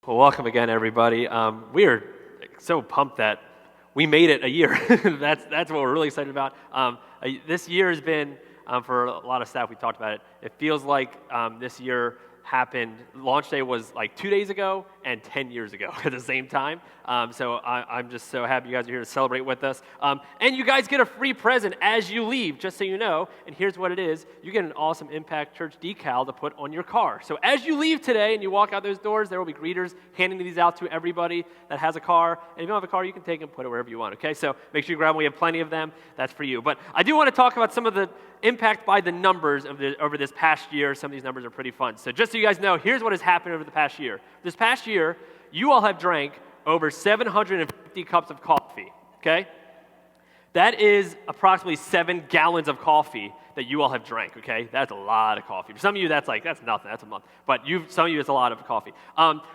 Well, welcome again, everybody. We are so pumped that we made it a year. That's what we're really excited about. This year has been, for a lot of staff, we talked about it. It feels like this year happened. Launch day was like 2 days ago and 10 years ago at the same time. So I'm just so happy you guys are here to celebrate with us. And you guys get a free present as you leave, just so you know. And here's what it is. You get an awesome Impact Church decal to put on your car. So as you leave today and you walk out those doors, there will be greeters handing these out to everybody that has a car. And if you don't have a car, you can take them and put it wherever you want, okay? So make sure you grab them. We have plenty of them. That's for you. But I do want to talk about some of the impact by the numbers over this past year. Some of these numbers are pretty fun. So just so you guys know, here's what has happened over the past year. This past year, you all have drank over 750 cups of coffee, okay? That is approximately 7 gallons of coffee that you all have drank, okay? That's a lot of coffee. For some of you, that's nothing, that's a month. But some of you, it's a lot of coffee.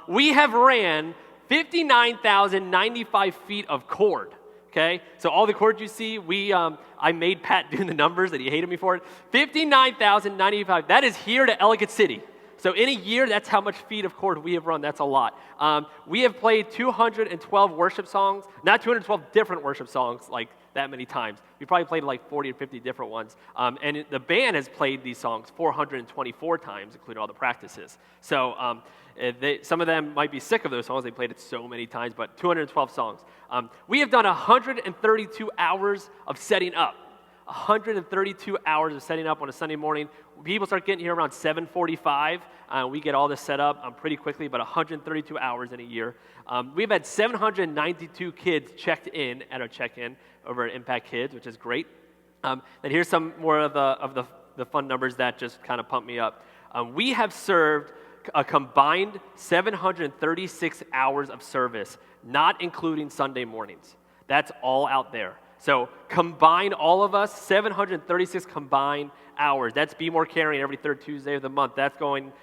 We have ran 59,095 feet of cord. Okay, so all the cords you see, I made Pat do the numbers that he hated me for it. 59,095, that is here to Ellicott City. So in a year, that's how much feet of cord we have run. That's a lot. We have played 212 worship songs, not 212 different worship songs like that many times. We probably played like 40 or 50 different ones. And the band has played these songs 424 times, including all the practices. So some of them might be sick of those songs. They played it so many times, but 212 songs. We have done 132 hours of setting up. 132 hours of setting up on a Sunday morning. People start getting here around 7:45. We get all this set up pretty quickly, but 132 hours in a year. We've had 792 kids checked in at our check-in over at Impact Kids, which is great. And here's some more of the fun numbers that just kind of pump me up. We have served a combined 736 hours of service, not including Sunday mornings. That's all out there. So combine all of us, 736 combined hours. That's Be More Caring every third Tuesday of the month. That's going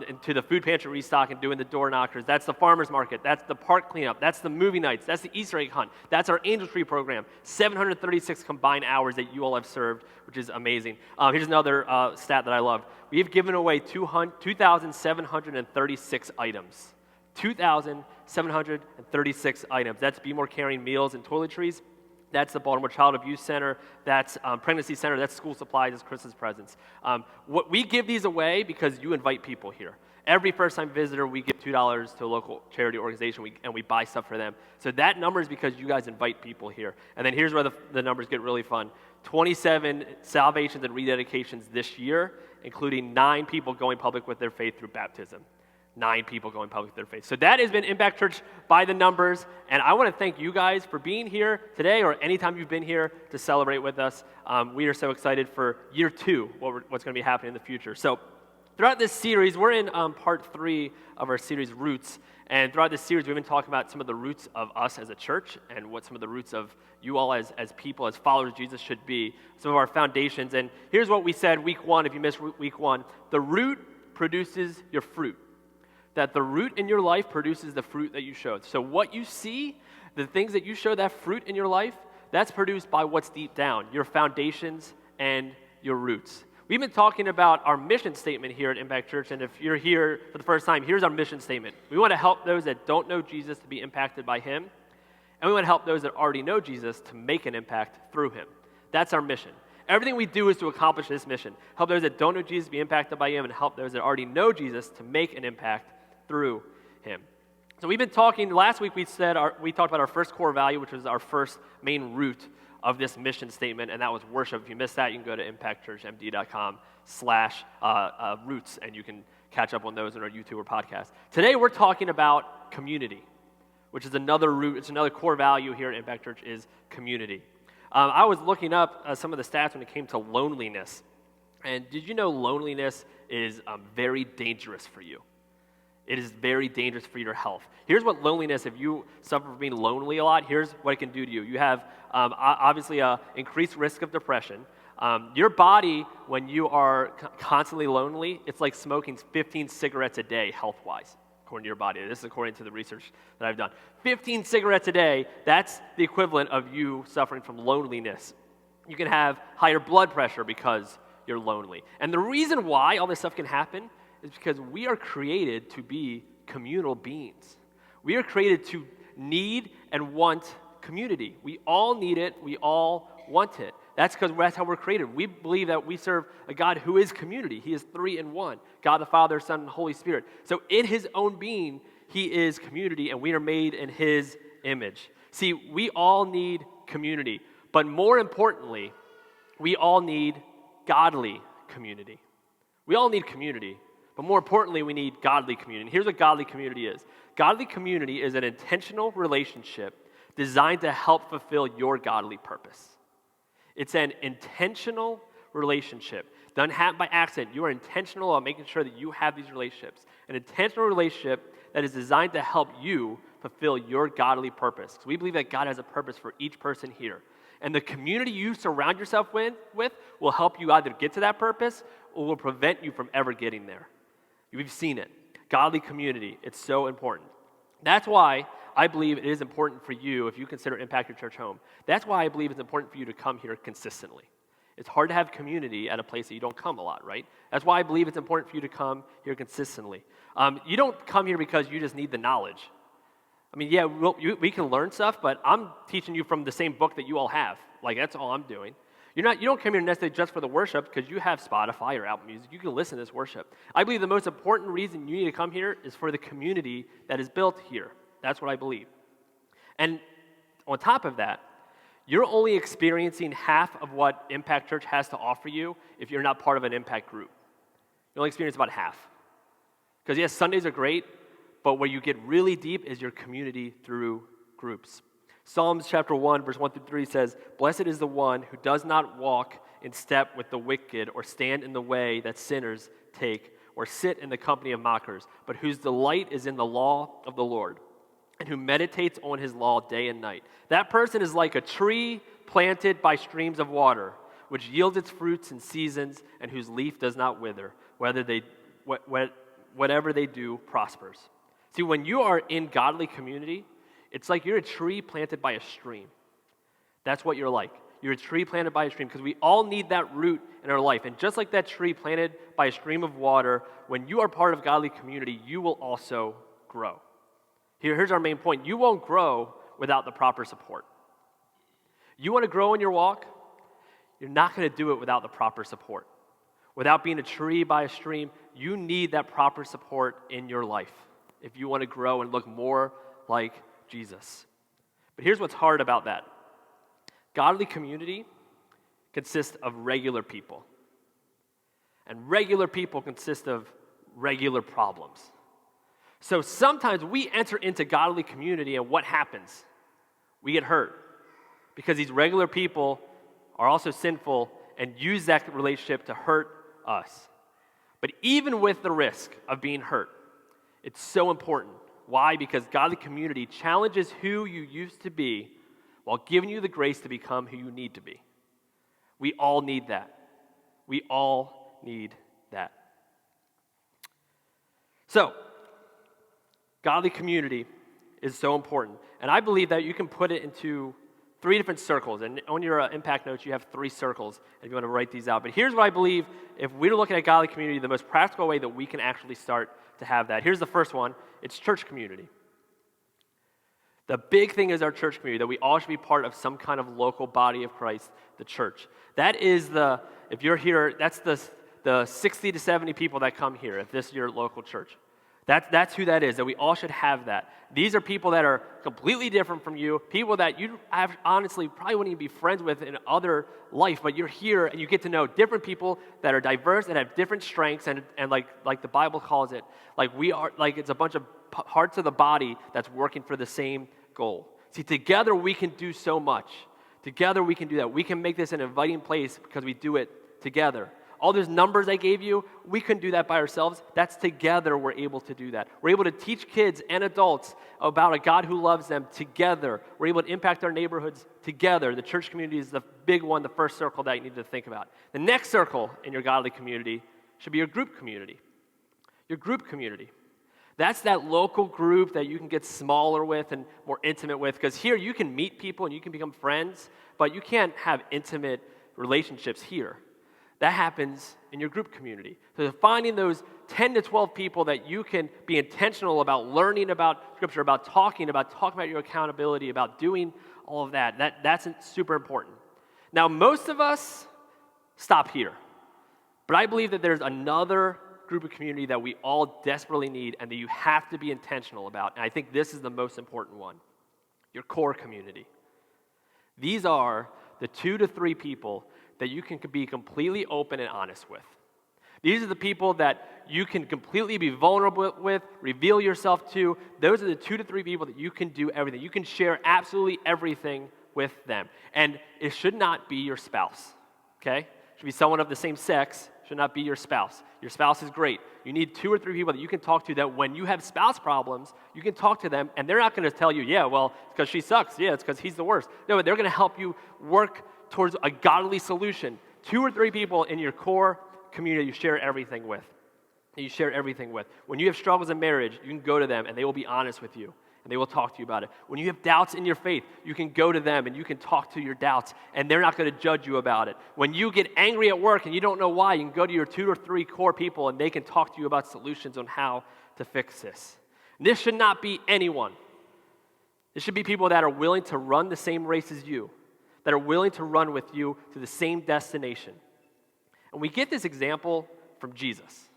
into the food pantry restock and doing the door knockers. That's the farmer's market. That's the park cleanup. That's the movie nights. That's the Easter egg hunt. That's our Angel Tree program. 736 combined hours that you all have served, which is amazing. Here's another stat that I love. We have given away 2,736 items. 2,736 items. That's Be More Caring meals and toiletries. That's the Baltimore Child Abuse Center. That's Pregnancy Center. That's school supplies. That's Christmas presents. What we give these away because you invite people here. Every first-time visitor, we give $2 to a local charity organization, and we buy stuff for them. So that number is because you guys invite people here. And then here's where the numbers get really fun. 27 salvations and rededications this year, including 9 people going public with their faith through baptism. 9 people going public with their faith. So that has been Impact Church by the numbers, and I want to thank you guys for being here today or anytime you've been here to celebrate with us. We are so excited for year 2, what's going to be happening in the future. So throughout this series, we're in part 3 of our series, Roots, and throughout this series, we've been talking about some of the roots of us as a church and what some of the roots of you all as people, as followers of Jesus should be, some of our foundations. And here's what we said week 1, if you missed week 1, the root produces your fruit. That the root in your life produces the fruit that you show. So what you see, the things that you show that fruit in your life, that's produced by what's deep down, your foundations and your roots. We've been talking about our mission statement here at Impact Church, and if you're here for the first time, here's our mission statement. We want to help those that don't know Jesus to be impacted by Him, and we want to help those that already know Jesus to make an impact through Him. That's our mission. Everything we do is to accomplish this mission. Help those that don't know Jesus be impacted by Him, and help those that already know Jesus to make an impact through Him. So we've been talking, last week we talked about our first core value, which was our first main root of this mission statement, and that was worship. If you missed that, you can go to impactchurchmd.com/roots, and you can catch up on those in our YouTube or podcast. Today we're talking about community, which is another root, it's another core value here at Impact Church is community. I was looking up some of the stats when it came to loneliness, and did you know loneliness is very dangerous for you? It is very dangerous for your health. Here's what loneliness, if you suffer from being lonely a lot, here's what it can do to you. You have obviously an increased risk of depression. Your body, when you are constantly lonely, it's like smoking 15 cigarettes a day health-wise, according to your body. This is according to the research that I've done. 15 cigarettes a day, that's the equivalent of you suffering from loneliness. You can have higher blood pressure because you're lonely. And the reason why all this stuff can happen is because we are created to be communal beings. We are created to need and want community. We all need it. We all want it. That's how we're created. We believe that we serve a God who is community. He is 3 in 1. God the Father, Son, and Holy Spirit. So in his own being, he is community, and we are made in his image. See, we all need community. But more importantly, we all need godly community. We all need community. But more importantly, we need godly community. Here's what godly community is. Godly community is an intentional relationship designed to help fulfill your godly purpose. It's an intentional relationship. Doesn't happen by accident. You are intentional about making sure that you have these relationships. An intentional relationship that is designed to help you fulfill your godly purpose. Because we believe that God has a purpose for each person here. And the community you surround yourself with will help you either get to that purpose or will prevent you from ever getting there. We've seen it. Godly community, it's so important. That's why I believe it is important for you, if you consider Impact Your Church home, that's why I believe it's important for you to come here consistently. It's hard to have community at a place that you don't come a lot, right? That's why I believe it's important for you to come here consistently. You don't come here because you just need the knowledge. I mean, yeah, we can learn stuff, but I'm teaching you from the same book that you all have. Like, that's all I'm doing. You don't come here necessarily just for the worship because you have Spotify or Apple Music. You can listen to this worship. I believe the most important reason you need to come here is for the community that is built here. That's what I believe. And on top of that, you're only experiencing half of what Impact Church has to offer you if you're not part of an Impact group. You only experience about half. Because yes, Sundays are great, but where you get really deep is your community through groups. Psalms chapter 1, verse 1 through 3 says, "Blessed is the one who does not walk in step with the wicked or stand in the way that sinners take or sit in the company of mockers, but whose delight is in the law of the Lord, and who meditates on his law day and night. That person is like a tree planted by streams of water, which yields its fruits in seasons and whose leaf does not wither. Whatever they do prospers." See, when you are in godly community, it's like you're a tree planted by a stream. That's what you're like. You're a tree planted by a stream because we all need that root in our life. And just like that tree planted by a stream of water, when you are part of godly community, you will also grow. Here's our main point. You won't grow without the proper support. You want to grow in your walk? You're not going to do it without the proper support. Without being a tree by a stream, you need that proper support in your life if you want to grow and look more like Jesus. But here's what's hard about that. Godly community consists of regular people. And regular people consist of regular problems. So sometimes we enter into godly community, and what happens? We get hurt because these regular people are also sinful and use that relationship to hurt us. But even with the risk of being hurt, it's so important. Why? Because godly community challenges who you used to be while giving you the grace to become who you need to be. We all need that. We all need that. So, godly community is so important. And I believe that you can put it into 3 different circles. And on your impact notes, you have 3 circles if you want to write these out. But here's what I believe, if we're looking at godly community, the most practical way that we can actually start to have that. Here's the first one. It's church community. The big thing is our church community, that we all should be part of some kind of local body of Christ, the church. That is if you're here, that's the 60 to 70 people that come here, if this is your local church. That's who that is, that we all should have that. These are people that are completely different from you, people that you have honestly probably wouldn't even be friends with in other life, but you're here and you get to know different people that are diverse and have different strengths and like the Bible calls it, like we are, like it's a bunch of parts of the body that's working for the same goal. See, together we can do so much. Together we can do that. We can make this an inviting place because we do it together. All those numbers I gave you, we couldn't do that by ourselves. That's together we're able to do that. We're able to teach kids and adults about a God who loves them together. We're able to impact our neighborhoods together. The church community is the big one, the first circle that you need to think about. The next circle in your godly community should be your group community. Your group community. That's that local group that you can get smaller with and more intimate with, because here you can meet people and you can become friends, but you can't have intimate relationships here. That happens in your group community. So finding those 10 to 12 people that you can be intentional about learning about Scripture, about talking about your accountability, about doing all of that's super important. Now, most of us stop here. But I believe that there's another group of community that we all desperately need and that you have to be intentional about. And I think this is the most important one. Your core community. These are the 2 to 3 people that you can be completely open and honest with. These are the people that you can completely be vulnerable with, reveal yourself to. Those are the 2 to 3 people that you can do everything. You can share absolutely everything with them. And it should not be your spouse, okay? It should be someone of the same sex, should not be your spouse. Your spouse is great. You need 2 or 3 people that you can talk to that when you have spouse problems, you can talk to them, and they're not going to tell you, yeah, well, it's because she sucks. Yeah, it's because he's the worst. No, they're going to help you work towards a godly solution. 2 or 3 people in your core community you share everything with. When you have struggles in marriage, you can go to them, and they will be honest with you. And they will talk to you about it. When you have doubts in your faith, you can go to them and you can talk to your doubts, and they're not going to judge you about it. When you get angry at work and you don't know why, you can go to your 2 or 3 core people, and they can talk to you about solutions on how to fix this. And this should not be anyone. This should be people that are willing to run the same race as you, that are willing to run with you to the same destination. And we get this example from Jesus.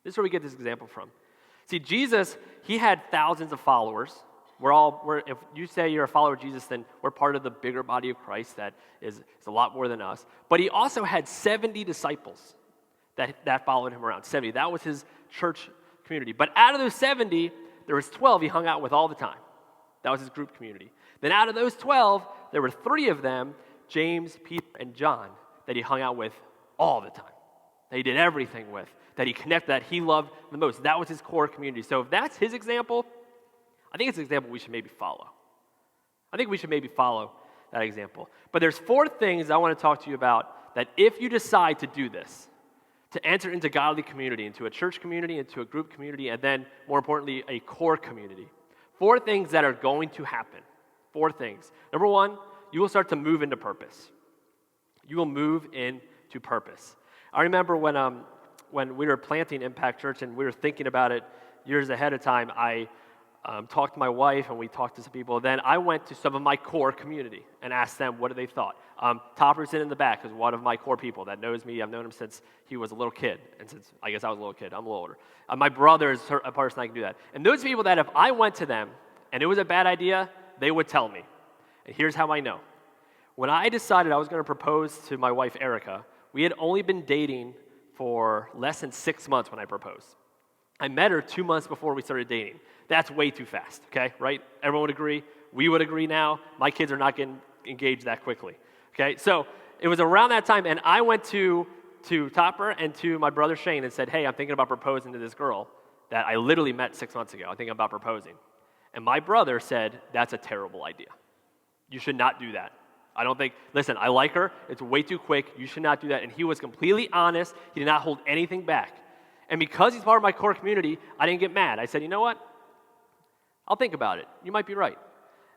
This is where we get this example from. See, Jesus, he had thousands of followers. If you say you're a follower of Jesus, then we're part of the bigger body of Christ that is a lot more than us. But he also had 70 disciples that followed him around. 70. That was his church community. But out of those 70, there was 12 he hung out with all the time. That was his group community. Then out of those 12, there were 3 of them, James, Peter, and John, that he hung out with all the time, that he did everything with, that he connected, that he loved the most. That was his core community. So if that's his example, I think it's an example we should maybe follow. That example. But there's 4 things I want to talk to you about that if you decide to do this, to enter into godly community, into a church community, into a group community, and then, more importantly, a core community. 4 things that are going to happen. 4 things. Number 1, you will start to move into purpose. You will move into purpose. I remember when we were planting Impact Church and we were thinking about it years ahead of time, I talked to my wife and we talked to some people. Then I went to some of my core community and asked them what they thought. Topper's in the back is one of my core people that knows me. I've known him since he was a little kid. And since I guess I was a little kid, I'm a little older. My brother is a person I can do that. And those people that if I went to them and it was a bad idea, they would tell me. And here's how I know. When I decided I was going to propose to my wife, Erica, we had only been dating for less than 6 months when I proposed. I met her 2 months before we started dating. That's way too fast, okay, right? Everyone would agree. We would agree now. My kids are not getting engaged that quickly, okay? So it was around that time, and I went to Topper and to my brother Shane and said, hey, I'm thinking about proposing to this girl that I literally met 6 months ago. I'm thinking about proposing. And my brother said, that's a terrible idea. You should not do that. Listen, I like her. It's way too quick. You should not do that. And he was completely honest. He did not hold anything back. And because he's part of my core community, I didn't get mad. I said, you know what? I'll think about it. You might be right.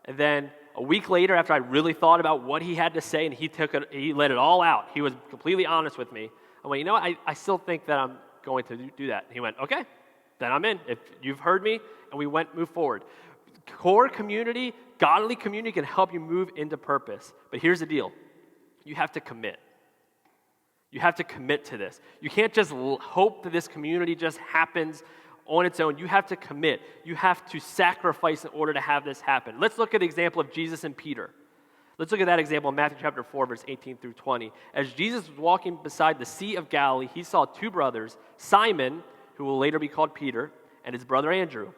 And then a week later, after I really thought about what he had to say, and he let it all out. He was completely honest with me. I went, you know what? I still think that I'm going to do that. And he went, okay, then I'm in. If you've heard me, and we move forward. Core community, godly community can help you move into purpose. But here's the deal. You have to commit. You have to commit to this. You can't just hope that this community just happens on its own. You have to commit. You have to sacrifice in order to have this happen. Let's look at the example of Jesus and Peter. Let's look at that example in Matthew chapter 4, verse 18 through 20. As Jesus was walking beside the Sea of Galilee, he saw 2 brothers, Simon, who will later be called Peter, and his brother Andrew.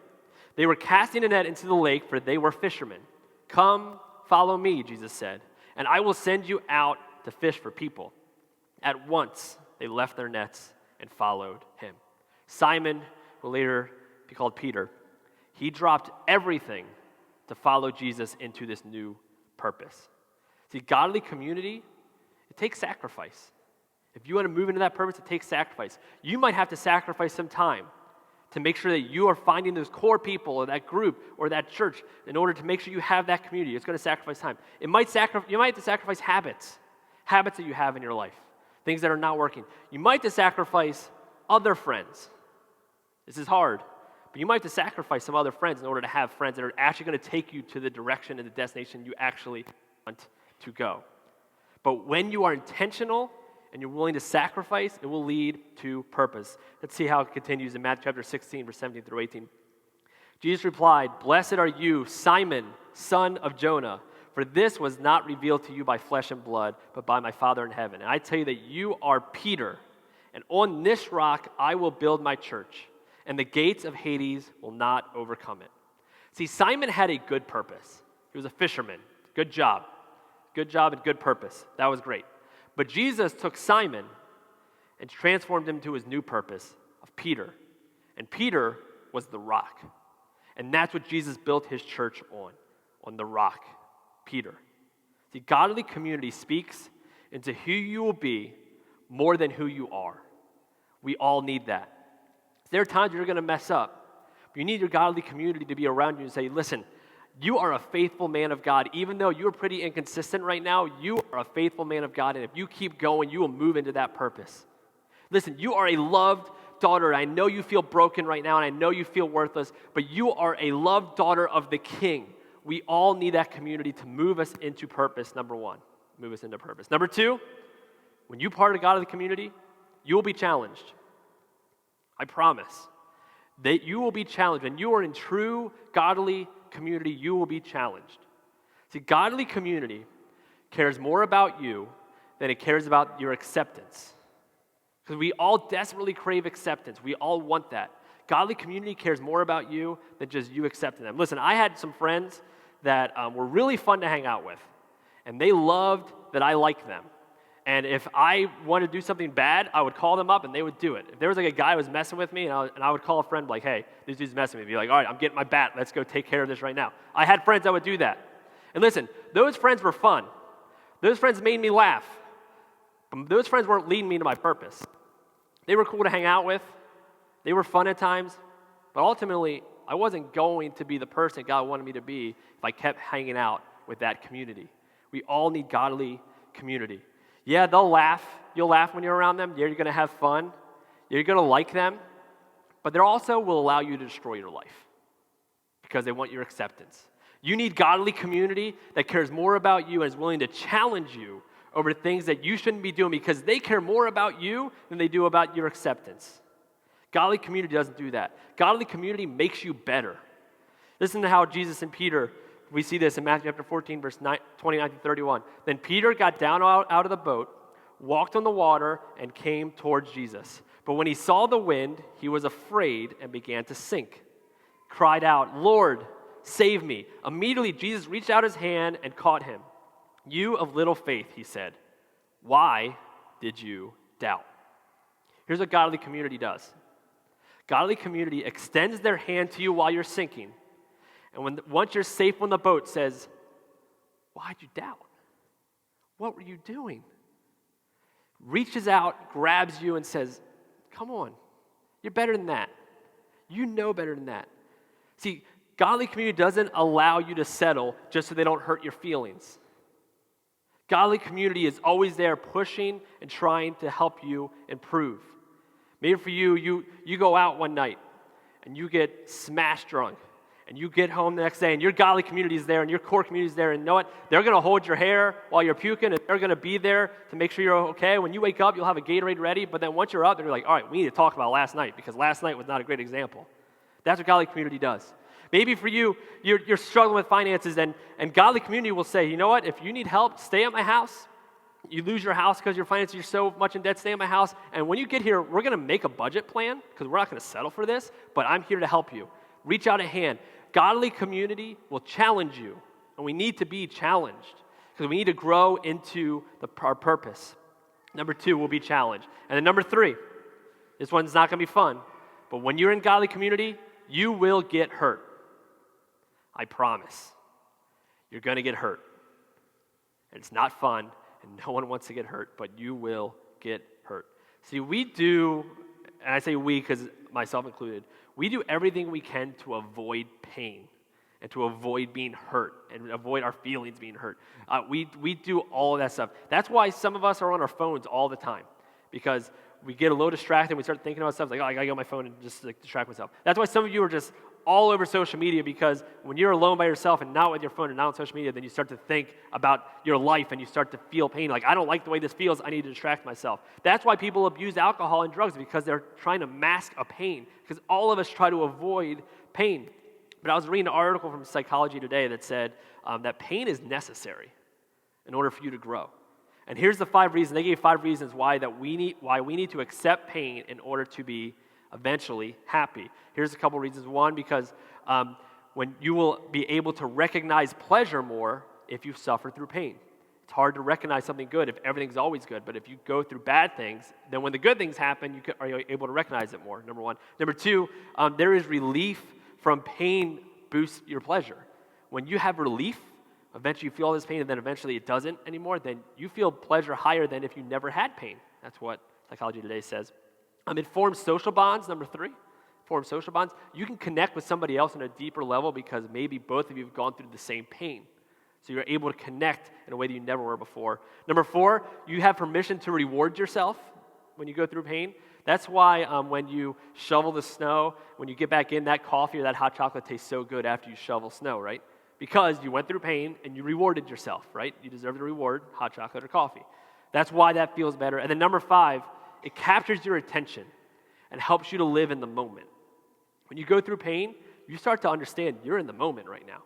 They were casting a net into the lake, for they were fishermen. Come, follow me, Jesus said, and I will send you out to fish for people. At once, they left their nets and followed him. Simon, who will later be called Peter, he dropped everything to follow Jesus into this new purpose. See, godly community, it takes sacrifice. If you want to move into that purpose, it takes sacrifice. You might have to sacrifice some time to make sure that you are finding those core people or that group or that church in order to make sure you have that community. It's going to sacrifice time. You might have to sacrifice habits that you have in your life things that are not working. You might have to sacrifice other friends. This is hard, but you might have to sacrifice some other friends in order to have friends that are actually going to take you to the direction and the destination you actually want to go. But when you are intentional and you're willing to sacrifice, it will lead to purpose. Let's see how it continues in Matthew chapter 16, verse 17 through 18. Jesus replied, "Blessed are you, Simon, son of Jonah, for this was not revealed to you by flesh and blood, but by my Father in heaven. And I tell you that you are Peter, and on this rock I will build my church, and the gates of Hades will not overcome it." See, Simon had a good purpose. He was a fisherman. Good job. Good job and good purpose. That was great. But Jesus took Simon and transformed him to his new purpose of Peter. And Peter was the rock. And that's what Jesus built his church on the rock, Peter. See, godly community speaks into who you will be more than who you are. We all need that. There are times you're going to mess up, but you need your godly community to be around you and say, listen, you are a faithful man of God. Even though you're pretty inconsistent right now, you are a faithful man of God, and if you keep going, you will move into that purpose. Listen, you are a loved daughter. I know you feel broken right now, and I know you feel worthless, but you are a loved daughter of the King. We all need that community to move us into purpose, number one. Move us into purpose. Number two, when you part of God of the community, you will be challenged. I promise that you will be challenged. When you are in true godly community, you will be challenged. See, godly community cares more about you than it cares about your acceptance. Because we all desperately crave acceptance. We all want that. Godly community cares more about you than just you accepting them. Listen, I had some friends that were really fun to hang out with, and they loved that I liked them. And if I wanted to do something bad, I would call them up and they would do it. If there was like a guy who was messing with me, and I would call a friend like, hey, this dude's messing with me. Be like, all right, I'm getting my bat. Let's go take care of this right now. I had friends that would do that. And listen, those friends were fun. Those friends made me laugh. But those friends weren't leading me to my purpose. They were cool to hang out with. They were fun at times. But ultimately, I wasn't going to be the person God wanted me to be if I kept hanging out with that community. We all need godly community. Yeah, they'll laugh. You'll laugh when you're around them. Yeah, you're going to have fun. You're going to like them. But they also will allow you to destroy your life because they want your acceptance. You need godly community that cares more about you and is willing to challenge you over things that you shouldn't be doing because they care more about you than they do about your acceptance. Godly community doesn't do that. Godly community makes you better. Listen to how Jesus and Peter, we see this in Matthew chapter 14, verse 29 to 31. Then Peter got down out of the boat, walked on the water, and came towards Jesus. But when he saw the wind, he was afraid and began to sink. Cried out, "Lord, save me." Immediately Jesus reached out his hand and caught him. "You of little faith," he said, "why did you doubt?" Here's what godly community does. Godly community extends their hand to you while you're sinking. And once you're safe on the boat, says, "Why'd you doubt? What were you doing?" Reaches out, grabs you, and says, "Come on, you're better than that. You know better than that." See, godly community doesn't allow you to settle just so they don't hurt your feelings. Godly community is always there pushing and trying to help you improve. Maybe for you, you go out one night and you get smashed drunk. And you get home the next day, and your godly community is there, and your core community is there, and you know what? They're going to hold your hair while you're puking, and they're going to be there to make sure you're okay. When you wake up, you'll have a Gatorade ready, but then once you're up, they're like, all right, we need to talk about last night, because last night was not a great example. That's what godly community does. Maybe for you, you're struggling with finances, and godly community will say, you know what? If you need help, stay at my house. You lose your house because your finances, you're so much in debt, stay at my house. And when you get here, we're going to make a budget plan, because we're not going to settle for this, but I'm here to help you. Reach out a hand. Godly community will challenge you, and we need to be challenged because we need to grow into our purpose. Number two, we'll be challenged. And then number three, this one's not going to be fun, but when you're in godly community, you will get hurt. I promise. You're going to get hurt. And it's not fun, and no one wants to get hurt, but you will get hurt. See, we do, and I say we because myself included, we do everything we can to avoid pain and to avoid being hurt and avoid our feelings being hurt. We do all of that stuff. That's why some of us are on our phones all the time. because we get a little distracted. We start thinking about stuff like, oh, I gotta get on my phone and just like distract myself. That's why some of you are just all over social media, because when you're alone by yourself and not with your phone and not on social media, then you start to think about your life and you start to feel pain. Like, I don't like the way this feels. I need to distract myself. That's why people abuse alcohol and drugs, because they're trying to mask a pain, because all of us try to avoid pain. But I was reading an article from Psychology Today that said that pain is necessary in order for you to grow. And here's the 5 reasons. They gave 5 reasons why we need to accept pain in order to be eventually happy. Here's a couple reasons. 1, because when you will be able to recognize pleasure more if you suffer through pain. It's hard to recognize something good if everything's always good, but if you go through bad things, then when the good things happen, are able to recognize it more, number 1. Number 2, there is relief from pain boosts your pleasure. When you have relief, eventually you feel all this pain and then eventually it doesn't anymore, then you feel pleasure higher than if you never had pain. That's what Psychology Today says. It forms social bonds, number 3. Forms social bonds. You can connect with somebody else on a deeper level because maybe both of you have gone through the same pain. So you're able to connect in a way that you never were before. Number 4, you have permission to reward yourself when you go through pain. That's why when you shovel the snow, when you get back in, that coffee or that hot chocolate tastes so good after you shovel snow, right? Because you went through pain and you rewarded yourself, right? You deserve the reward, hot chocolate or coffee. That's why that feels better. And then number 5, it captures your attention and helps you to live in the moment. When you go through pain, you start to understand you're in the moment right now.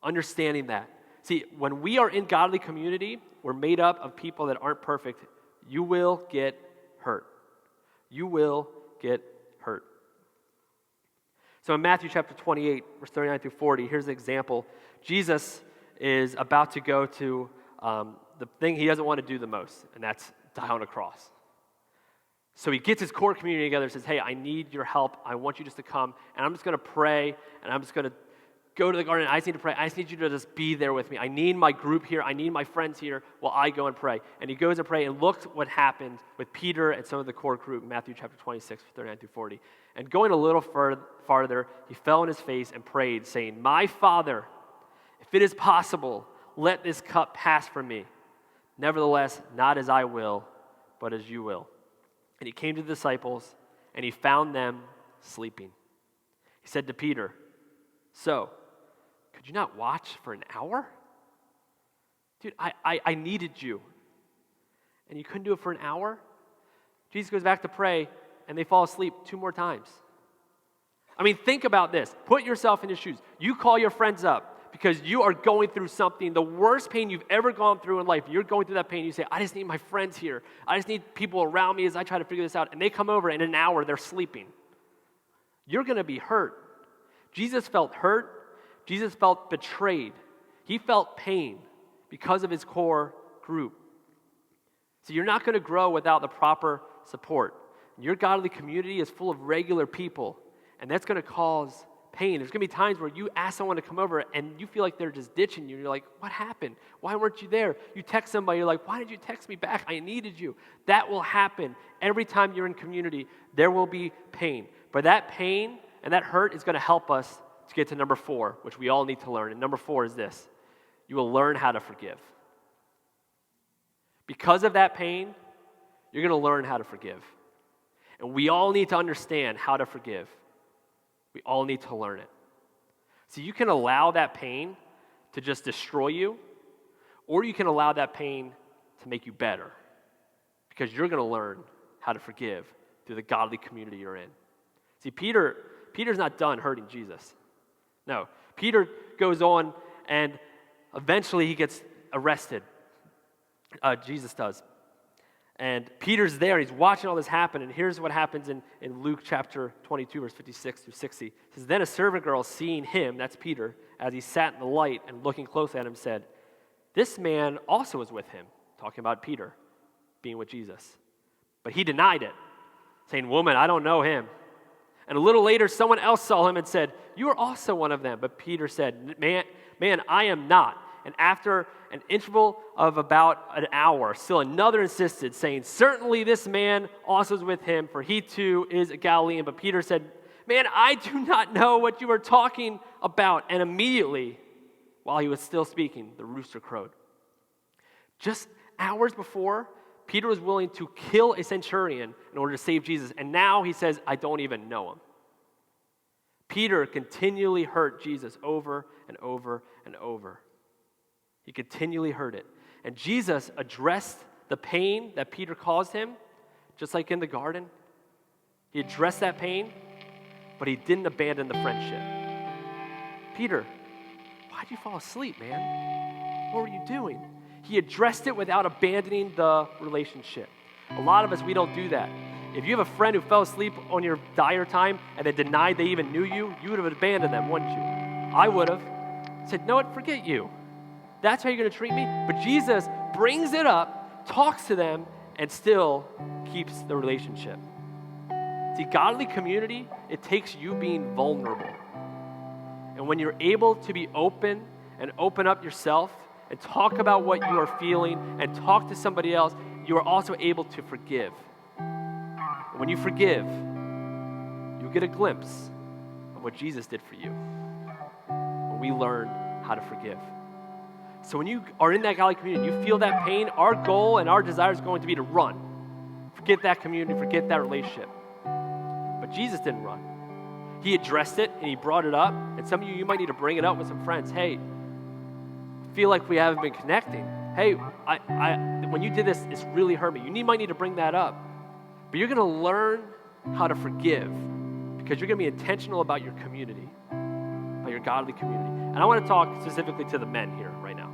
Understanding that. See, when we are in godly community, we're made up of people that aren't perfect. You will get hurt. You will get hurt. So in Matthew chapter 28, verse 39 through 40, here's an example. Jesus is about to go to the thing he doesn't want to do the most, and that's die on a cross. So he gets his core community together and says, hey, I need your help. I want you just to come, and I'm just going to pray, and I'm just going to go to the garden. I just need to pray. I just need you to just be there with me. I need my group here. I need my friends here while I go and pray. And he goes and prays, and look what happened with Peter and some of the core group, Matthew chapter 26, 39 through 40. And going a little farther, he fell on his face and prayed, saying, my Father, if it is possible, let this cup pass from me. Nevertheless, not as I will, but as you will. And he came to the disciples, and he found them sleeping. He said to Peter, so, could you not watch for an hour? Dude, I needed you. And you couldn't do it for an hour? Jesus goes back to pray, and they fall asleep 2 more times. I mean, think about this. Put yourself in his shoes. You call your friends up because you are going through something, the worst pain you've ever gone through in life. You're going through that pain. You say, I just need my friends here. I just need people around me as I try to figure this out. And they come over, and in an hour, they're sleeping. You're going to be hurt. Jesus felt hurt. Jesus felt betrayed. He felt pain because of his core group. So you're not going to grow without the proper support. Your godly community is full of regular people, and that's going to cause pain. There's going to be times where you ask someone to come over, and you feel like they're just ditching you. You're like, what happened? Why weren't you there? You text somebody, you're like, why did you text me back? I needed you. That will happen. Every time you're in community, there will be pain. But that pain and that hurt is going to help us to get to number 4, which we all need to learn. And number 4 is this. You will learn how to forgive. Because of that pain, you're going to learn how to forgive. And we all need to understand how to forgive. We all need to learn it. So you can allow that pain to just destroy you, or you can allow that pain to make you better, because you're going to learn how to forgive through the godly community you're in. See, Peter's not done hurting Jesus. No, Peter goes on, and eventually he gets arrested. Jesus does. And Peter's there, and he's watching all this happen, and here's what happens in Luke chapter 22, verse 56 through 60. It says, then a servant girl, seeing him, that's Peter, as he sat in the light and looking closely at him, said, this man also was with him, talking about Peter being with Jesus. But he denied it, saying, woman, I don't know him. And a little later, someone else saw him and said, you are also one of them. But Peter said, man, I am not. And after an interval of about an hour, still another insisted, saying, certainly this man also is with him, for he too is a Galilean. But Peter said, man, I do not know what you are talking about. And immediately, while he was still speaking, the rooster crowed. Just hours before, Peter was willing to kill a centurion in order to save Jesus, and now he says, I don't even know him. Peter continually hurt Jesus over and over and over. He continually hurt it. And Jesus addressed the pain that Peter caused him, just like in the garden. He addressed that pain, but he didn't abandon the friendship. Peter, why'd you fall asleep, man? What were you doing? He addressed it without abandoning the relationship. A lot of us, we don't do that. If you have a friend who fell asleep on your dire time and then denied they even knew you, you would have abandoned them, wouldn't you? I would have said, no, forget you. That's how you're going to treat me? But Jesus brings it up, talks to them, and still keeps the relationship. See, godly community, it takes you being vulnerable. And when you're able to be open and open up yourself and talk about what you are feeling and talk to somebody else, you are also able to forgive. And when you forgive, you get a glimpse of what Jesus did for you. When we learn how to forgive. So when you are in that godly community, you feel that pain, our goal and our desire is going to be to run. Forget that community, forget that relationship. But Jesus didn't run. He addressed it and he brought it up. And some of you might need to bring it up with some friends. Hey, I feel like we haven't been connecting. Hey, when you did this, it's really hurt me. You might need to bring that up. But you're going to learn how to forgive because you're going to be intentional about your community, about your godly community. And I want to talk specifically to the men here right now.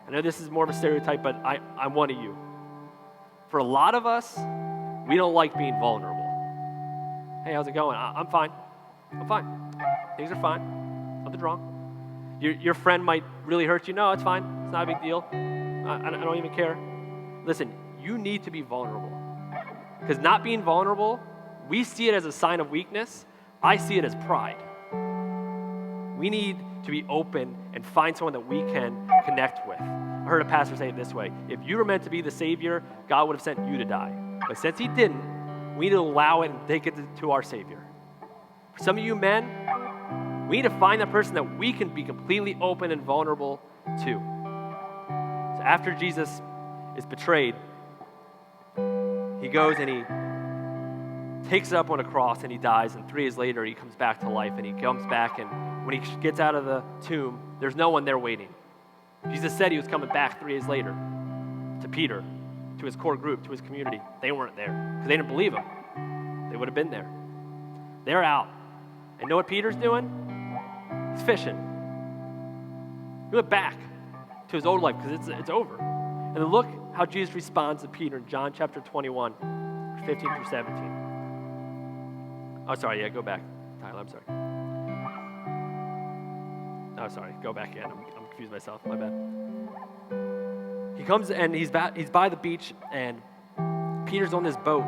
I know this is more of a stereotype, but I'm one of you. For a lot of us, we don't like being vulnerable. Hey, how's it going? I'm fine. I'm fine. Things are fine. Nothing's wrong. Your friend might really hurt you. No, it's fine. It's not a big deal. I don't even care. Listen, you need to be vulnerable. Because not being vulnerable, we see it as a sign of weakness. I see it as pride. We need to be open and find someone that we can connect with. I heard a pastor say it this way. If you were meant to be the Savior, God would have sent you to die. But since he didn't, we need to allow it and take it to our Savior. For some of you men, we need to find that person that we can be completely open and vulnerable to. So after Jesus is betrayed, he goes and he takes it up on a cross and he dies, and 3 days later he comes back to life, and he comes back, and when he gets out of the tomb, there's no one there waiting. Jesus said he was coming back 3 days later to Peter, to his core group, to his community. They weren't there because they didn't believe him. They would have been there. They're out. And know what Peter's doing? He's fishing. He went back to his old life because it's over. And then look how Jesus responds to Peter in John chapter 21, 15 through 17. Oh, sorry, yeah, go back. Tyler, I'm sorry. Oh, sorry, go back again. I'm confused myself, my bad. He comes and he's by the beach, and Peter's on this boat.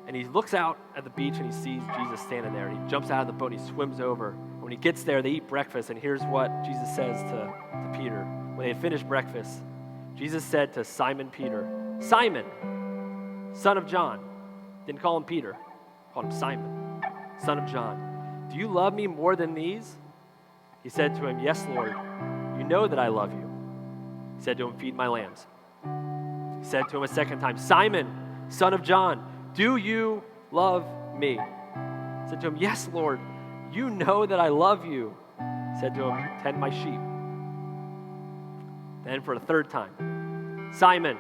And he looks out at the beach and he sees Jesus standing there, and he jumps out of the boat and he swims over. When he gets there, they eat breakfast, and here's what Jesus says to Peter. When they had finished breakfast, Jesus said to Simon Peter, Simon, son of John. Didn't call him Peter, called him Simon, son of John. Do you love me more than these? He said to him, yes, Lord, you know that I love you. He said to him, feed my lambs. He said to him a second time, Simon, son of John, do you love me? He said to him, yes, Lord, you know that I love you. He said to him, tend my sheep. Then for a third time, Simon,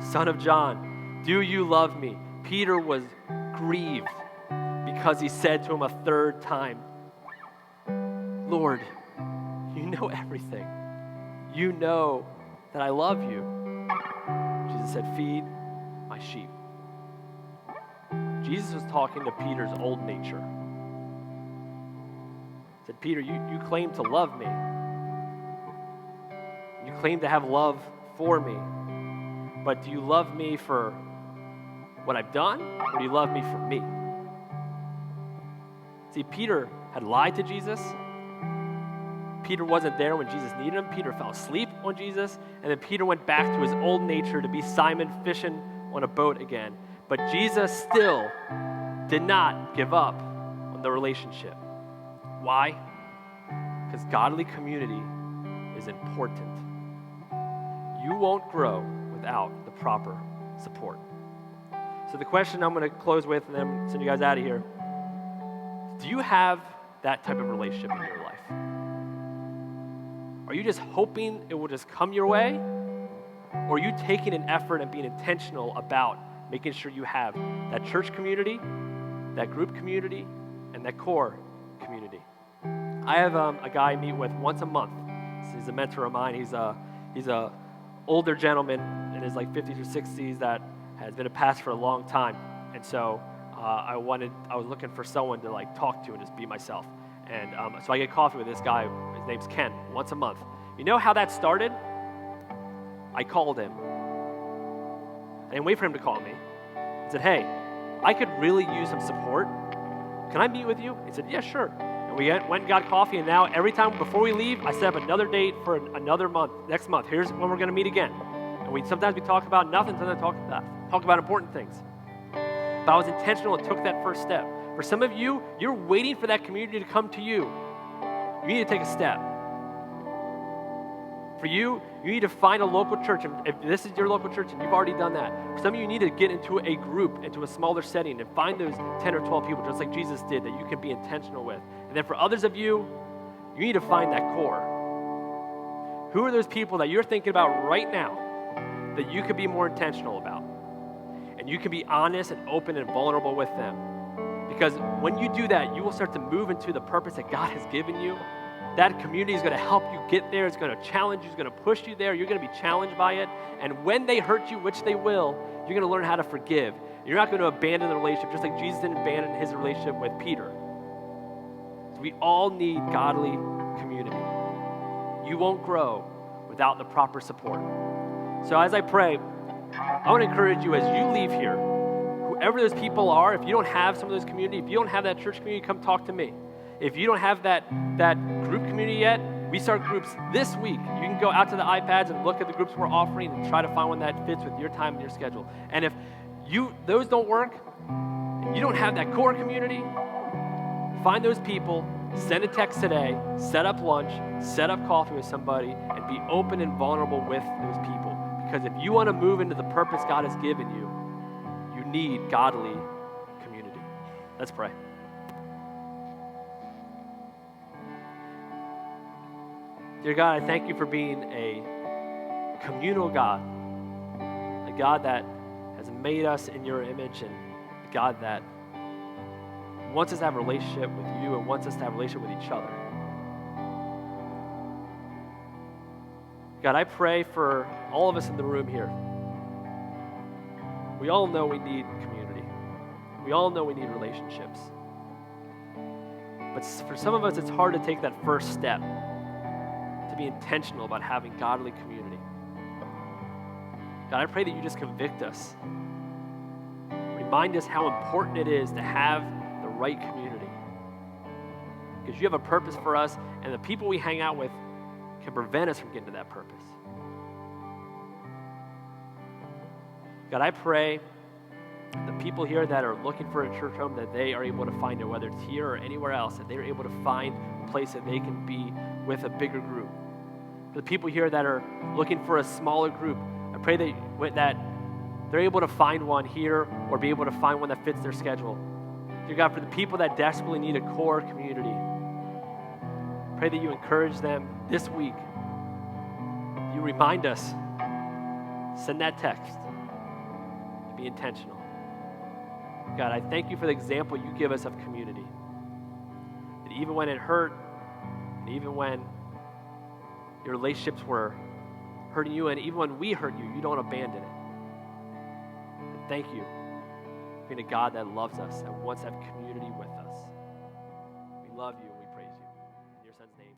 son of John, do you love me? Peter was grieved because he said to him a third time, Lord, you know everything. You know that I love you. Jesus said, feed my sheep. Jesus was talking to Peter's old nature. He said, Peter, you claim to love me. You claim to have love for me. But do you love me for what I've done, or do you love me for me? See, Peter had lied to Jesus. Peter wasn't there when Jesus needed him. Peter fell asleep on Jesus, and then Peter went back to his old nature to be Simon fishing on a boat again. But Jesus still did not give up on the relationship. Why? Because godly community is important. you won't grow without the proper support. So the question I'm going to close with, and then send you guys out of here, do you have that type of relationship in your life? Are you just hoping it will just come your way? Or are you taking an effort and being intentional about making sure you have that church community, that group community, and that core community? I have a guy I meet with once a month. He's a mentor of mine. He's a older gentleman in his like 50s or 60s that has been a pastor for a long time. And so I was looking for someone to like talk to and just be myself. And so I get coffee with this guy. His name's Ken, once a month. You know how that started? I called him. I didn't wait for him to call me. I said, hey, I could really use some support. Can I meet with you? He said, yeah, sure. And we went and got coffee, and now every time before we leave, I set up another date for another month, next month. Here's when we're going to meet again. And sometimes we talk about nothing, sometimes talk about important things. But I was intentional and took that first step. For some of you, you're waiting for that community to come to you. You need to take a step. For you, you need to find a local church. If this is your local church and you've already done that, for some of you need to get into a group, into a smaller setting, and find those 10 or 12 people, just like Jesus did, that you can be intentional with. And then for others of you, you need to find that core. Who are those people that you're thinking about right now that you could be more intentional about? And you can be honest and open and vulnerable with them. Because when you do that, you will start to move into the purpose that God has given you. That community is going to help you get there. It's going to challenge you. It's going to push you there. You're going to be challenged by it. And when they hurt you, which they will, you're going to learn how to forgive. You're not going to abandon the relationship, just like Jesus didn't abandon his relationship with Peter. So we all need godly community. You won't grow without the proper support. So as I pray, I want to encourage you as you leave here, whoever those people are, if you don't have some of those community, if you don't have that church community, come talk to me. If you don't have that group community yet, we start groups this week. You can go out to the iPads and look at the groups we're offering and try to find one that fits with your time and your schedule. And if those don't work, and you don't have that core community, find those people, send a text today, set up lunch, set up coffee with somebody, and be open and vulnerable with those people. Because if you want to move into the purpose God has given you, you need godly community. Let's pray. Dear God, I thank you for being a communal God, a God that has made us in your image, and a God that wants us to have a relationship with you and wants us to have a relationship with each other. God, I pray for all of us in the room here. We all know we need community. We all know we need relationships. But for some of us, it's hard to take that first step, to be intentional about having godly community. God, I pray that you just convict us. Remind us how important it is to have the right community. Because you have a purpose for us, and the people we hang out with can prevent us from getting to that purpose. God, I pray the people here that are looking for a church home, that they are able to find it, whether it's here or anywhere else, that they are able to find a place that they can be with a bigger group. For the people here that are looking for a smaller group, I pray that they're able to find one here or be able to find one that fits their schedule. Dear God, for the people that desperately need a core community, pray that you encourage them this week. You remind us, send that text to be intentional. God, I thank you for the example you give us of community. That even when it hurt, and even when your relationships were hurting you, and even when we hurt you, you don't abandon it. And thank you for being a God that loves us and wants to have community with us. We love you and we praise you. In your son's name.